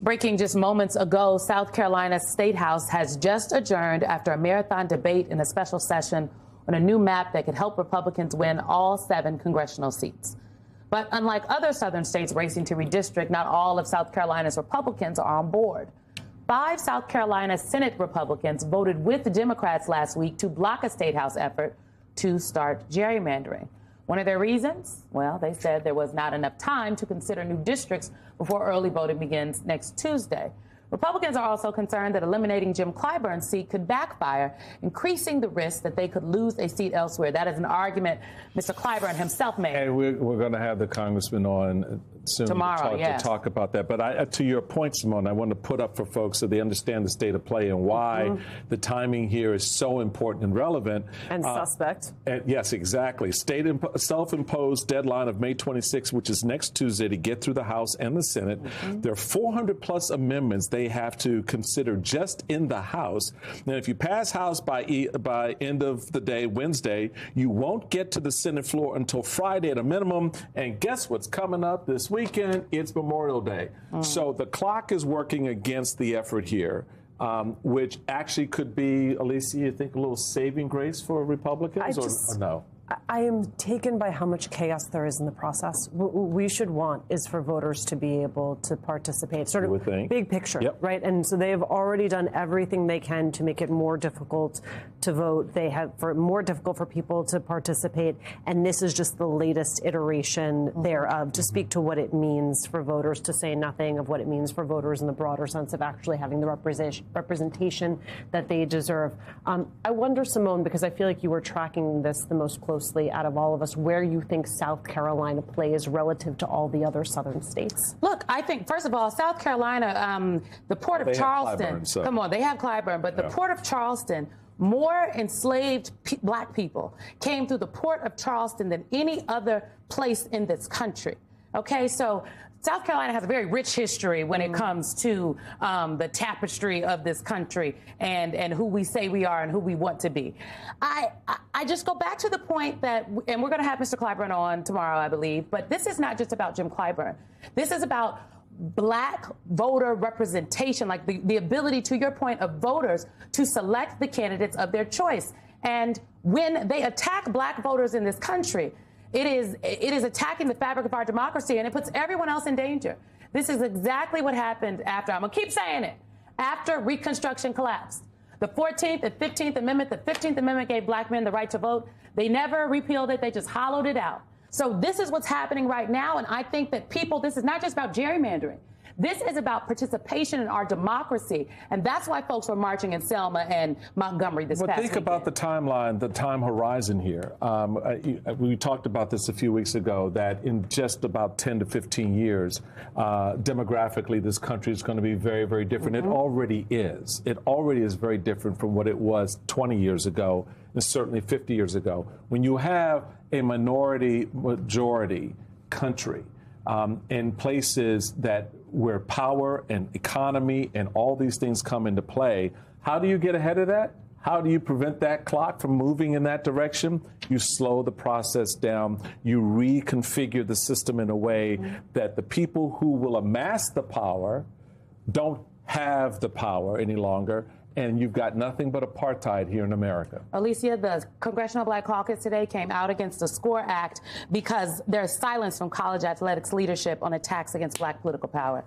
Breaking just moments ago, South Carolina's State House has just adjourned after a marathon debate in a special session on a new map that could help Republicans win all 7 congressional seats. But unlike other southern states racing to redistrict, not all of South Carolina's Republicans are on board. 5 South Carolina Senate Republicans voted with the Democrats last week to block a State House effort to start gerrymandering. One of their reasons? Well, they said there was not enough time to consider new districts before early voting begins next Tuesday. Republicans are also concerned that eliminating Jim Clyburn's seat could backfire, increasing the risk that they could lose a seat elsewhere. That is an argument Mr. Clyburn himself made. And we're going to have the congressman on soon tomorrow, to talk about that. But to your point, Simone, I want to put up for folks so they understand the state of play and why the timing here is so important and relevant. And suspect. And yes, exactly. Self-imposed deadline of May 26, which is next Tuesday, to get through the House and the Senate. There are 400-plus amendments they have to consider just in the House. Now, if you pass House by end of the day, Wednesday, you won't get to the Senate floor until Friday at a minimum. And guess what's coming up this weekend? It's Memorial Day. So the clock is working against the effort here, which actually could be, Alicia, you think a little saving grace for Republicans or no? I am taken by how much chaos there is in the process. What we should want is for voters to be able to participate, sort of big picture, right? And so they have already done everything they can to make it more difficult to vote. They have more difficult for people to participate. And this is just the latest iteration thereof to speak to what it means for voters, to say nothing of what it means for voters in the broader sense of actually having the representation that they deserve. I wonder, Simone, because I feel like you were tracking this the most closely out of all of us, where you think South Carolina plays relative to all the other southern states. Look, I think, first of all, South Carolina, the Port of Charleston, Clyburn, come on, they have Clyburn, but the Port of Charleston, more enslaved black people came through the Port of Charleston than any other place in this country. Okay, so South Carolina has a very rich history when it comes to the tapestry of this country and who we say we are and who we want to be. I just go back to the point that, and we're going to have Mr. Clyburn on tomorrow, I believe, but this is not just about Jim Clyburn. This is about black voter representation, like the ability, to your point, of voters to select the candidates of their choice. And when they attack black voters in this country, it is attacking the fabric of our democracy, and it puts everyone else in danger. This is exactly what happened after, I'm going to keep saying it, after Reconstruction collapsed. The 14th and 15th Amendment, the 15th Amendment gave black men the right to vote. They never repealed it. They just hollowed it out. So this is what's happening right now, and I think that this is not just about gerrymandering. This is about participation in our democracy, and that's why folks were marching in Selma and Montgomery this past weekend. Think about the timeline, the time horizon here. We talked about this a few weeks ago, that in just about 10 to 15 years, demographically, this country is going to be very, very different. It already is. It already is very different from what it was 20 years ago, and certainly 50 years ago. When you have a minority-majority country in places where power and economy and all these things come into play, how do you get ahead of that? How do you prevent that clock from moving in that direction? You slow the process down. You reconfigure the system in a way that the people who will amass the power don't have the power any longer. And you've got nothing but apartheid here in America. Alicia, the Congressional Black Caucus today came out against the SCORE Act because there's silence from college athletics leadership on attacks against black political power.